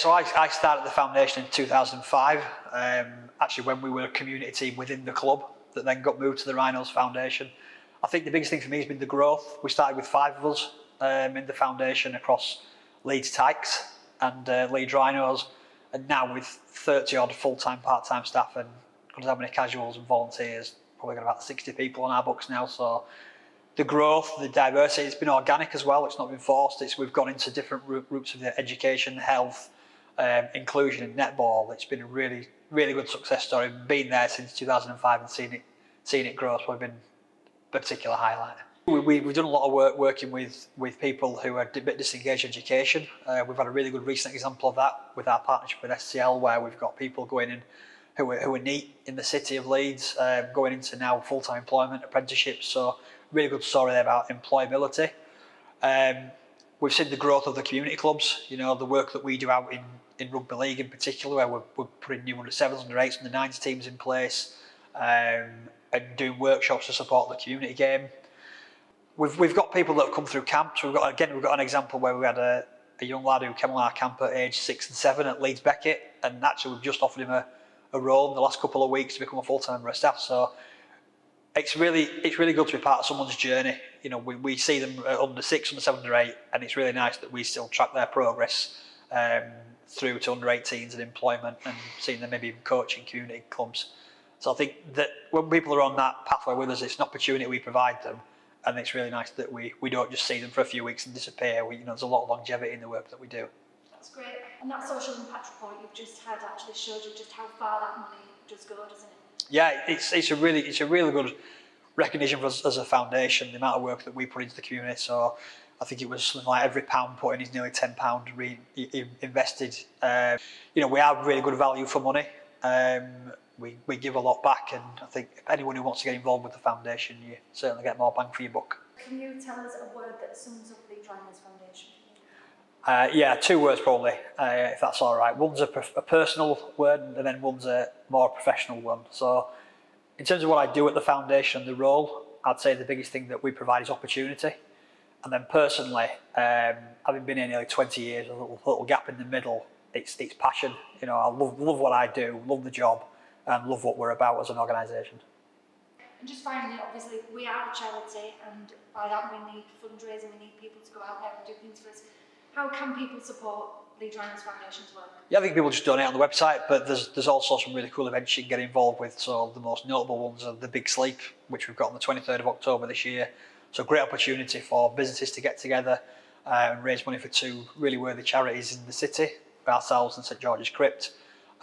so I started the foundation in 2005, actually when we were a community team within the club that then got moved to the Rhinos Foundation. I think the biggest thing for me has been the growth. We started with 5 of us in the foundation across Leeds Tykes and Leeds Rhinos, and now with 30 odd full-time, part-time staff and how many casuals and volunteers, probably got about 60 people on our books now. So the growth, the diversity, it's been organic as well. It's not been forced. We've gone into different routes of education, health, inclusion and netball. It's been a really, really good success story. Been there since 2005 and seeing it grow has probably been a particular highlight. We've done a lot of work working with people who are a bit disengaged education. We've had a really good recent example of that with our partnership with SCL, where we've got people going in who are neat in the city of Leeds, going into now full-time employment, apprenticeships. So really good story there about employability. We've seen the growth of the community clubs, you know, the work that we do out in rugby league in particular, where we're putting new under 7s, under 8s, under 9s teams in place, and doing workshops to support the community game. We've got people that have come through camps. We've got an example where we had a young lad who came on our camp at age 6 and 7 at Leeds Beckett, and actually we've just offered him a role in the last couple of weeks to become a full-time member of staff. So it's really good to be part of someone's journey. You know, we see them under 6, under 7, under 8, and it's really nice that we still track their progress through to under 18s and employment, and seeing them maybe even coaching community clubs. So I think that when people are on that pathway with us, it's an opportunity we provide them, and it's really nice that we don't just see them for a few weeks and disappear. There's a lot of longevity in the work that we do. That's great. And that social impact report you've just had actually showed you just how far that money does go, doesn't it? Yeah, it's a really good recognition for us as a foundation, the amount of work that we put into the community. So I think it was something like every £1 put in is nearly £10 invested. We have really good value for money. We give a lot back, and I think if anyone who wants to get involved with the foundation, you certainly get more bang for your buck. Can you tell us a word that sums up Leeds Rhinos Foundation? Yeah, 2 words probably, if that's all right. One's a personal word, and then one's a more professional one. So in terms of what I do at the foundation and the role, I'd say the biggest thing that we provide is opportunity. And then personally, having been here nearly 20 years, a little gap in the middle, it's passion. You know, I love what I do, love the job, and love what we're about as an organisation. And just finally, obviously, we are a charity, and by that we need fundraising, we need people to go out there and do things for us. How can people support Leeds Rhinos Foundation's work? Yeah, I think people just donate on the website, but there's also some really cool events you can get involved with. So the most notable ones are the Big Sleep, which we've got on the 23rd of October this year. So a great opportunity for businesses to get together and raise money for 2 really worthy charities in the city, ourselves and St George's Crypt.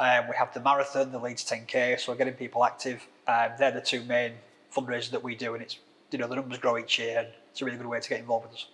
We have the marathon, the Leeds 10K, so we're getting people active. They're the 2 main fundraisers that we do, and it's, the numbers grow each year, and it's a really good way to get involved with us.